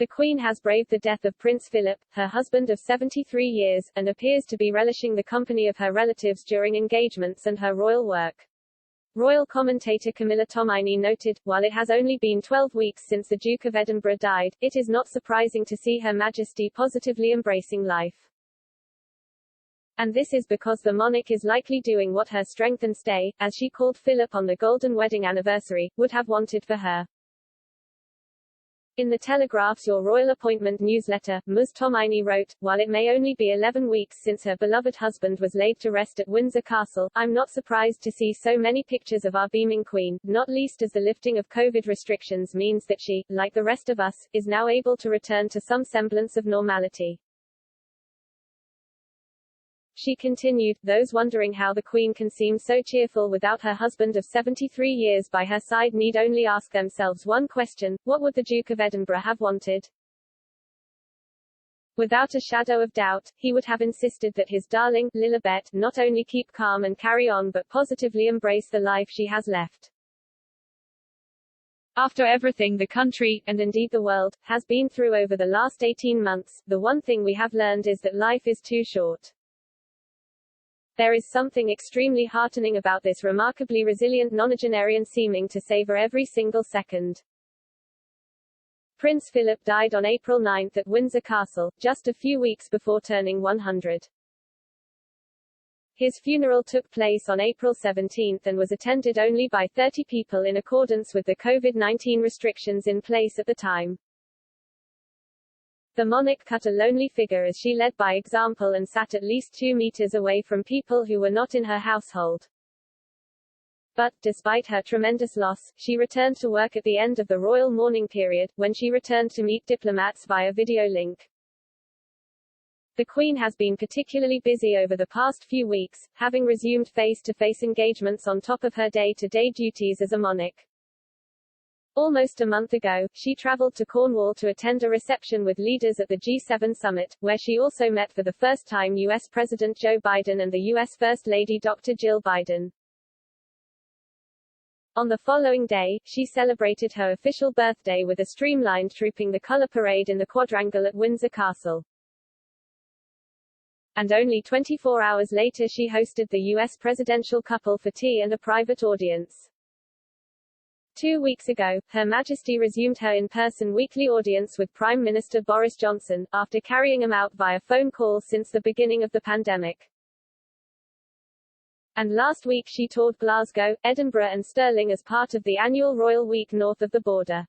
The Queen has braved the death of Prince Philip, her husband of 73 years, and appears to be relishing the company of her relatives during engagements and her royal work. Royal commentator Camilla Tomaini noted, while it has only been 12 weeks since the Duke of Edinburgh died, it is not surprising to see Her Majesty positively embracing life. And this is because the monarch is likely doing what her strength and stay, as she called Philip on the golden wedding anniversary, would have wanted for her. In the Telegraph's Your Royal Appointment newsletter, Ms. Tomaini wrote, while it may only be 11 weeks since her beloved husband was laid to rest at Windsor Castle, I'm not surprised to see so many pictures of our beaming Queen, not least as the lifting of COVID restrictions means that she, like the rest of us, is now able to return to some semblance of normality. She continued, those wondering how the Queen can seem so cheerful without her husband of 73 years by her side need only ask themselves one question: what would the Duke of Edinburgh have wanted? Without a shadow of doubt, he would have insisted that his darling, Lilibet, not only keep calm and carry on but positively embrace the life she has left. After everything the country, and indeed the world, has been through over the last 18 months, the one thing we have learned is that life is too short. There is something extremely heartening about this remarkably resilient nonagenarian seeming to savor every single second. Prince Philip died on April 9 at Windsor Castle, just a few weeks before turning 100. His funeral took place on April 17 and was attended only by 30 people in accordance with the COVID-19 restrictions in place at the time. The monarch cut a lonely figure as she led by example and sat at least 2 meters away from people who were not in her household. But, despite her tremendous loss, she returned to work at the end of the royal mourning period, when she returned to meet diplomats via video link. The Queen has been particularly busy over the past few weeks, having resumed face-to-face engagements on top of her day-to-day duties as a monarch. Almost a month ago, she traveled to Cornwall to attend a reception with leaders at the G7 summit, where she also met for the first time US President Joe Biden and the US First Lady Dr. Jill Biden. On the following day, she celebrated her official birthday with a streamlined Trooping the Colour parade in the quadrangle at Windsor Castle. And only 24 hours later she hosted the US presidential couple for tea and a private audience. 2 weeks ago, Her Majesty resumed her in-person weekly audience with Prime Minister Boris Johnson, after carrying him out via phone call since the beginning of the pandemic. And last week she toured Glasgow, Edinburgh and Stirling as part of the annual Royal Week north of the border.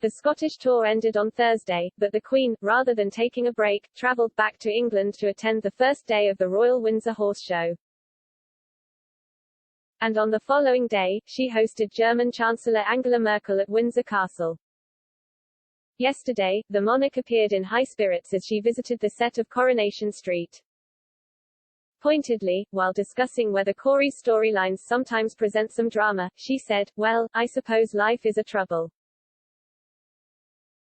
The Scottish tour ended on Thursday, but the Queen, rather than taking a break, travelled back to England to attend the first day of the Royal Windsor Horse Show. And on the following day, she hosted German Chancellor Angela Merkel at Windsor Castle. Yesterday, the monarch appeared in high spirits as she visited the set of Coronation Street. Pointedly, while discussing whether Corey's storylines sometimes present some drama, she said, "Well, I suppose life is a trouble."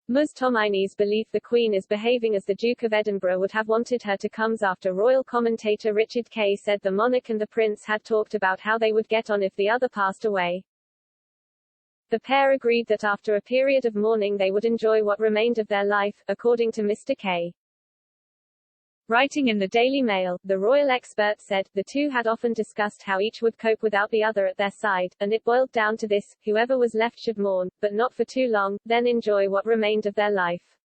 Ms. Tomaini's belief the Queen is behaving as the Duke of Edinburgh would have wanted her to comes after royal commentator Richard Kay said the monarch and the prince had talked about how they would get on if the other passed away. The pair agreed that after a period of mourning they would enjoy what remained of their life, according to Mr. Kay. Writing in the Daily Mail, the royal expert said, the two had often discussed how each would cope without the other at their side, and it boiled down to this: whoever was left should mourn, but not for too long, then enjoy what remained of their life.